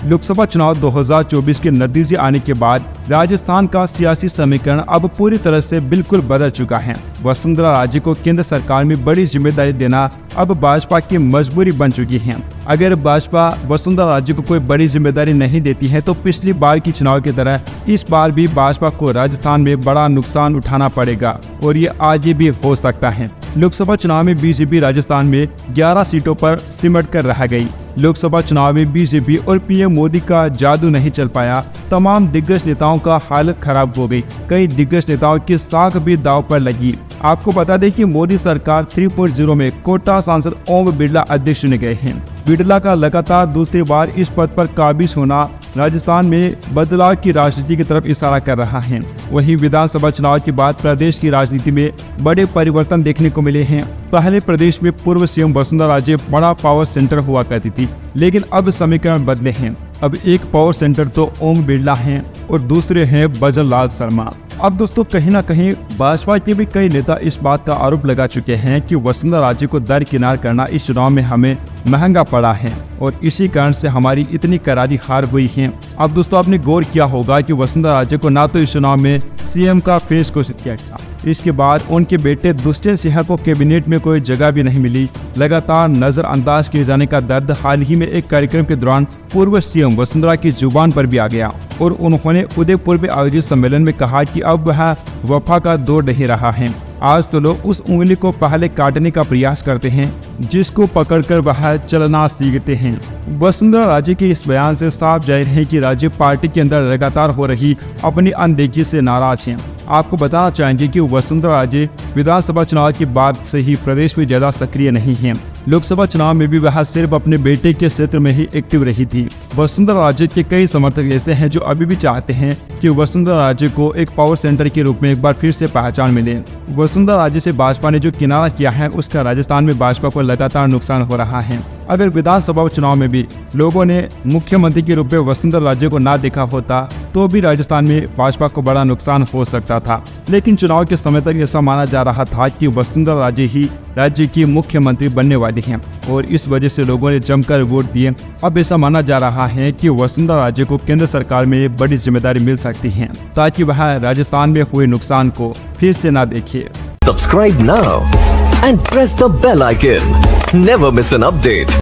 लोकसभा चुनाव 2024 के नतीजे आने के बाद राजस्थान का सियासी समीकरण अब पूरी तरह से बिल्कुल बदल चुका है। वसुंधरा राजे को केंद्र सरकार में बड़ी जिम्मेदारी देना अब भाजपा की मजबूरी बन चुकी है। अगर भाजपा वसुंधरा राजे को कोई बड़ी जिम्मेदारी नहीं देती है तो पिछली बार की चुनाव की तरह इस बार भी भाजपा को राजस्थान में बड़ा नुकसान उठाना पड़ेगा और ये आगे भी हो सकता है। लोकसभा चुनाव में बीजेपी राजस्थान में 11 सीटों पर सिमट कर रह गई। लोकसभा चुनाव में बीजेपी और पीएम मोदी का जादू नहीं चल पाया। तमाम दिग्गज नेताओं का हालत खराब हो गई। कई दिग्गज नेताओं की साख भी दांव पर लगी। आपको बता दें कि मोदी सरकार 3.0 में कोटा सांसद ओम बिरला अध्यक्ष चुने गए हैं। बिरला का लगातार दूसरी बार इस पद पर काबिज होना राजस्थान में बदलाव की राजनीति की तरफ इशारा कर रहा है। वहीं विधानसभा चुनाव के बाद प्रदेश की राजनीति में बड़े परिवर्तन देखने को मिले हैं। पहले प्रदेश में पूर्व सीएम वसुंधरा राजे बड़ा पावर सेंटर हुआ करती थी, लेकिन अब समीकरण बदले हैं। अब एक पावर सेंटर तो ओम बिरला हैं और दूसरे हैं भजनलाल शर्मा। अब दोस्तों कहीं ना कहीं भाजपा के भी कई नेता इस बात का आरोप लगा चुके हैं कि वसुंधरा राजे को दरकिनार करना इस चुनाव में हमें महंगा पड़ा है और इसी कारण से हमारी इतनी करारी हार हुई है। अब दोस्तों आपने गौर किया होगा कि वसुंधरा राजे को ना तो इस चुनाव में सीएम का फेस घोषित किया गया, इसके बाद उनके बेटे दुष्यंत सिंह को कैबिनेट में कोई जगह भी नहीं मिली। लगातार नजरअंदाज किए जाने का दर्द हाल ही में एक कार्यक्रम के दौरान पूर्व सीएम वसुंधरा की जुबान पर भी आ गया और उन्होंने उदयपुर में आयोजित सम्मेलन में कहा कि अब वह वफा का दौर नहीं रहा है। आज तो लोग उस उंगली को पहले काटने का प्रयास करते हैं जिसको पकड़कर वह चलना सीखते हैं। वसुंधरा राजे के इस बयान से साफ जाहिर है कि राज्य पार्टी के अंदर लगातार हो रही अपनी अनदेखी से नाराज हैं। आपको बताना चाहेंगे कि वसुंधरा राजे विधानसभा चुनाव के बाद से ही प्रदेश में ज्यादा सक्रिय नहीं हैं। लोकसभा चुनाव में भी वह सिर्फ अपने बेटे के क्षेत्र में ही एक्टिव रही थी। वसुंधरा राजे के कई समर्थक ऐसे हैं जो अभी भी चाहते हैं कि वसुंधरा राजे को एक पावर सेंटर के रूप में एक बार फिर से पहचान मिले। वसुंधरा राजे से भाजपा ने जो किनारा किया है उसका राजस्थान में भाजपा को लगातार नुकसान हो रहा है। अगर विधानसभा चुनाव में भी लोगों ने मुख्यमंत्री के रूप में वसुंधरा राजे को ना देखा होता तो भी राजस्थान में भाजपा को बड़ा नुकसान हो सकता था। लेकिन चुनाव के समय तक ऐसा माना जा रहा था कि वसुंधरा राजे ही राज्य की मुख्यमंत्री बनने वाली हैं और इस वजह से लोगों ने जमकर वोट दिए। अब ऐसा माना जा रहा है कि वसुंधरा राजे को केंद्र सरकार में बड़ी जिम्मेदारी मिल सकती है ताकि वह राजस्थान में हुए नुकसान को फिर से ना देखिए। Subscribe now and press the bell icon. Never miss an update.